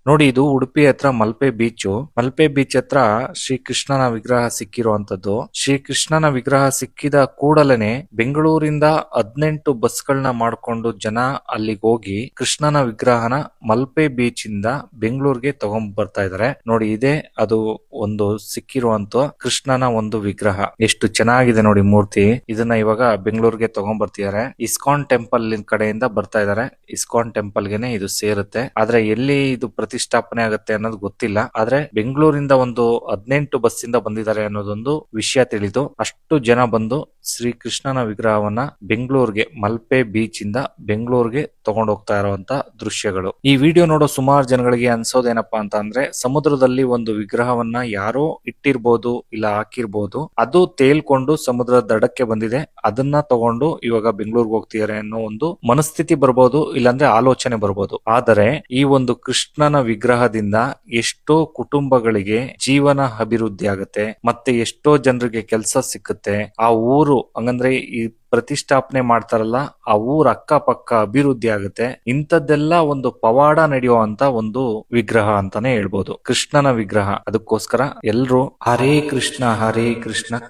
ನೋಡಿ, ಇದು ಉಡುಪಿ ಹತ್ರ ಮಲ್ಪೆ ಬೀಚು. ಮಲ್ಪೆ ಬೀಚ್ ಹತ್ರ ಶ್ರೀ ಕೃಷ್ಣನ ವಿಗ್ರಹ ಸಿಕ್ಕಿರುವಂತದ್ದು. ಶ್ರೀ ಕೃಷ್ಣನ ವಿಗ್ರಹ ಸಿಕ್ಕಿದ ಕೂಡಲೇ ಬೆಂಗಳೂರಿಂದ 18 ಬಸ್ಗಳನ್ನ ಮಾಡ್ಕೊಂಡು ಜನ ಅಲ್ಲಿಗೆ ಹೋಗಿ ಕೃಷ್ಣನ ವಿಗ್ರಹನ ಮಲ್ಪೆ ಬೀಚ್ ಇಂದ ಬೆಂಗಳೂರಿಗೆ ತಗೊಂಡ್ ಬರ್ತಾ ಇದಾರೆ. ನೋಡಿ, ಇದೇ ಅದು ಒಂದು ಸಿಕ್ಕಿರುವಂತ ಕೃಷ್ಣನ ಒಂದು ವಿಗ್ರಹ. ಎಷ್ಟು ಚೆನ್ನಾಗಿದೆ ನೋಡಿ ಮೂರ್ತಿ. ಇದನ್ನ ಇವಾಗ ಬೆಂಗಳೂರಿಗೆ ತಗೊಂಡ್ ಬರ್ತಿದ್ದಾರೆ. ಇಸ್ಕಾನ್ ಟೆಂಪಲ್ ಕಡೆಯಿಂದ ಬರ್ತಾ ಇದಾರೆ. ಇಸ್ಕಾನ್ ಟೆಂಪಲ್ ಗೆನೆ ಇದು ಸೇರುತ್ತೆ. ಆದ್ರೆ ಎಲ್ಲಿ ಇದು ಪ್ರತಿಷ್ಠಾಪನೆ ಆಗುತ್ತೆ ಅನ್ನೋದು ಗೊತ್ತಿಲ್ಲ. ಆದ್ರೆ ಬೆಂಗಳೂರಿಂದ ಒಂದು 18 ಬಸ್ ಇಂದ ಬಂದಿದ್ದಾರೆ ಅನ್ನೋದೊಂದು ವಿಷಯ ತಿಳಿದು ಅಷ್ಟು ಜನ ಬಂದು ಶ್ರೀ ಕೃಷ್ಣನ ವಿಗ್ರಹವನ್ನ ಬೆಂಗಳೂರಿಗೆ ಮಲ್ಪೆ ಬೀಚ್ ಇಂದ ಬೆಂಗಳೂರಿಗೆ ತಗೊಂಡು ಹೋಗ್ತಾ ಇರುವಂತ ದೃಶ್ಯಗಳು. ಈ ವಿಡಿಯೋ ನೋಡೋ ಸುಮಾರು ಜನಗಳಿಗೆ ಅನ್ಸೋದೇನಪ್ಪಾ ಅಂತ ಅಂದ್ರೆ, ಸಮುದ್ರದಲ್ಲಿ ಒಂದು ವಿಗ್ರಹವನ್ನ ಯಾರೋ ಇಟ್ಟಿರ್ಬೋದು ಇಲ್ಲ ಹಾಕಿರ್ಬೋದು, ಅದು ತೇಲ್ಕೊಂಡು ಸಮುದ್ರದ ದಡಕ್ಕೆ ಬಂದಿದೆ, ಅದನ್ನ ತಗೊಂಡು ಇವಾಗ ಬೆಂಗಳೂರಿಗೆ ಹೋಗ್ತಿದ್ದಾರೆ ಅನ್ನೋ ಒಂದು ಮನಸ್ಥಿತಿ ಬರ್ಬೋದು, ಇಲ್ಲಾಂದ್ರೆ ಆಲೋಚನೆ ಬರ್ಬೋದು. ಆದರೆ ಈ ಒಂದು ಕೃಷ್ಣನ ವಿಗ್ರಹದಿಂದ ಎಷ್ಟೋ ಕುಟುಂಬಗಳಿಗೆ ಜೀವನ ಅಭಿವೃದ್ಧಿ ಆಗುತ್ತೆ, ಮತ್ತೆ ಎಷ್ಟೋ ಜನರಿಗೆ ಕೆಲಸ ಸಿಕ್ಕುತ್ತೆ. ಆ ಊರು ಹಂಗಂದ್ರೆ ಈ ಪ್ರತಿಷ್ಠಾಪನೆ ಮಾಡ್ತಾರಲ್ಲ, ಆ ಊರ ಅಕ್ಕಪಕ್ಕ ಅಭಿವೃದ್ಧಿ ಆಗುತ್ತೆ. ಇಂಥದ್ದೆಲ್ಲ ಒಂದು ಪವಾಡ ನಡೆಯುವಂತ ಒಂದು ವಿಗ್ರಹ ಅಂತಾನೆ ಹೇಳ್ಬೋದು, ಕೃಷ್ಣನ ವಿಗ್ರಹ. ಅದಕ್ಕೋಸ್ಕರ ಎಲ್ರು ಹರೇ ಕೃಷ್ಣ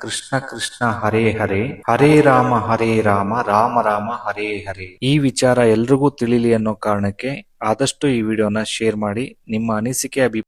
ಕೃಷ್ಣ ಕೃಷ್ಣ ಹರೇ ಹರೇ, ಹರೇ ರಾಮ ರಾಮ ರಾಮ ಹರೇ ಹರೇ. ಈ ವಿಚಾರ ಎಲ್ರಿಗೂ ತಿಳಿಲಿ ಅನ್ನೋ ಕಾರಣಕ್ಕೆ ಆದಷ್ಟು ಈ ವಿಡಿಯೋನ ಶೇರ್ ಮಾಡಿ. ನಿಮ್ಮ ಅನಿಸಿಕೆ